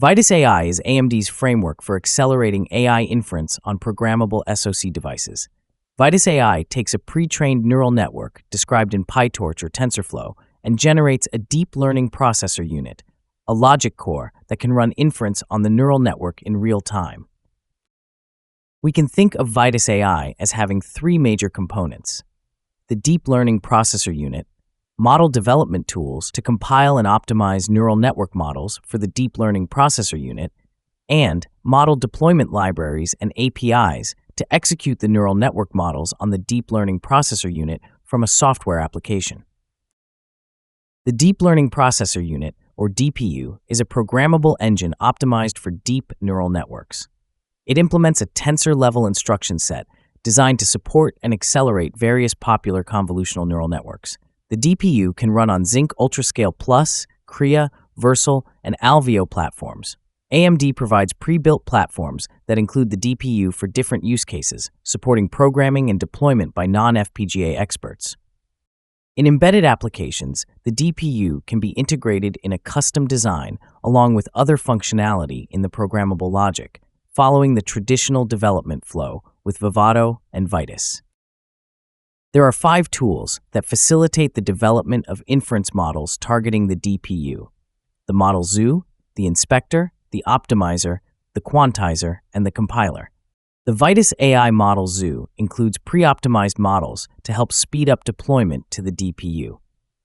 Vitis AI is AMD's framework for accelerating AI inference on programmable SoC devices. Vitis AI takes a pre-trained neural network, described in PyTorch or TensorFlow, and generates a deep learning processor unit, a logic core that can run inference on the neural network in real time. We can think of Vitis AI as having three major components: the deep learning processor unit, model development tools to compile and optimize neural network models for the deep learning processor unit, and model deployment libraries and APIs to execute the neural network models on the deep learning processor unit from a software application. The deep learning processor unit, or DPU, is a programmable engine optimized for deep neural networks. It implements a tensor-level instruction set designed to support and accelerate various popular convolutional neural networks. The DPU can run on Zynq UltraScale Plus, Crea, Versal, and Alveo platforms. AMD provides pre-built platforms that include the DPU for different use cases, supporting programming and deployment by non-FPGA experts. In embedded applications, the DPU can be integrated in a custom design along with other functionality in the programmable logic, following the traditional development flow with Vivado and Vitis. There are 5 tools that facilitate the development of inference models targeting the DPU: the Model Zoo, the Inspector, the Optimizer, the Quantizer, and the Compiler. The Vitis AI Model Zoo includes pre-optimized models to help speed up deployment to the DPU.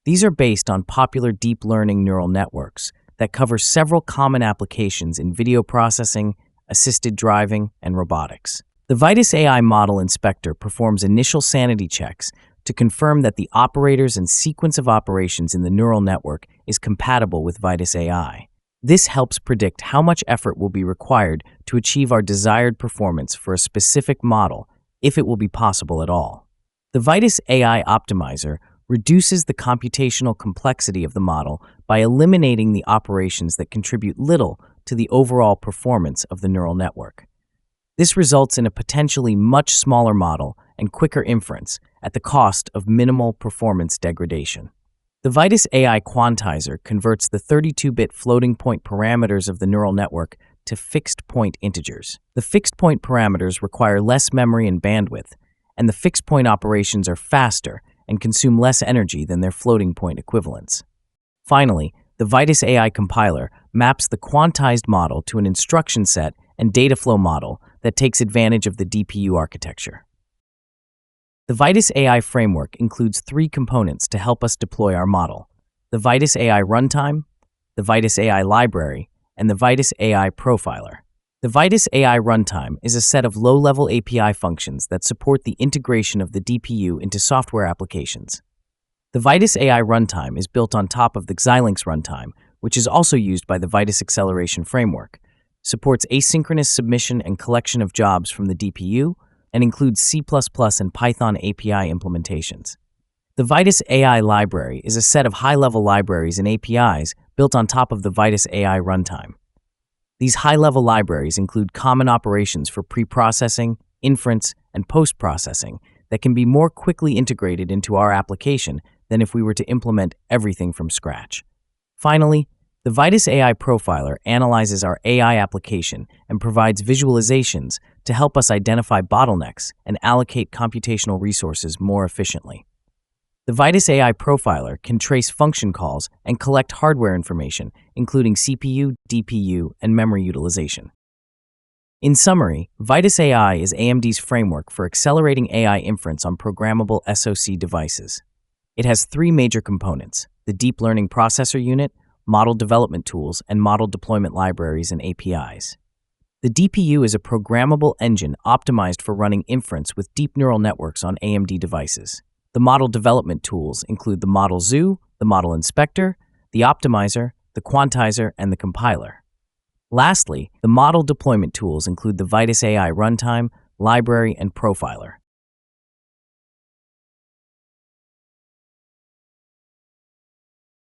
These are based on popular deep learning neural networks that cover several common applications in video processing, assisted driving, and robotics. The Vitis AI Model Inspector performs initial sanity checks to confirm that the operators and sequence of operations in the neural network is compatible with Vitis AI. This helps predict how much effort will be required to achieve our desired performance for a specific model, if it will be possible at all. The Vitis AI Optimizer reduces the computational complexity of the model by eliminating the operations that contribute little to the overall performance of the neural network. This results in a potentially much smaller model and quicker inference at the cost of minimal performance degradation. The Vitis AI Quantizer converts the 32-bit floating point parameters of the neural network to fixed-point integers. The fixed-point parameters require less memory and bandwidth, and the fixed-point operations are faster and consume less energy than their floating-point equivalents. Finally, the Vitis AI Compiler maps the quantized model to an instruction set and data flow model that takes advantage of the DPU architecture. The Vitis AI Framework includes 3 components to help us deploy our model: the Vitis AI Runtime, the Vitis AI Library, and the Vitis AI Profiler. The Vitis AI Runtime is a set of low-level API functions that support the integration of the DPU into software applications. The Vitis AI Runtime is built on top of the Xilinx Runtime, which is also used by the Vitis Acceleration Framework, supports asynchronous submission and collection of jobs from the DPU, and includes C++ and Python API implementations. The Vitis AI Library is a set of high-level libraries and APIs built on top of the Vitis AI Runtime. These high-level libraries include common operations for pre-processing, inference, and post-processing that can be more quickly integrated into our application than if we were to implement everything from scratch. Finally, the Vitis AI Profiler analyzes our AI application and provides visualizations to help us identify bottlenecks and allocate computational resources more efficiently. The Vitis AI Profiler can trace function calls and collect hardware information, including CPU, DPU, and memory utilization. In summary, Vitis AI is AMD's framework for accelerating AI inference on programmable SoC devices. It has 3 major components: the deep learning processor unit, model development tools, and model deployment libraries and APIs. The DPU is a programmable engine optimized for running inference with deep neural networks on AMD devices. The model development tools include the Model Zoo, the Model Inspector, the Optimizer, the Quantizer, and the Compiler. Lastly, the model deployment tools include the Vitis AI Runtime, Library, and Profiler.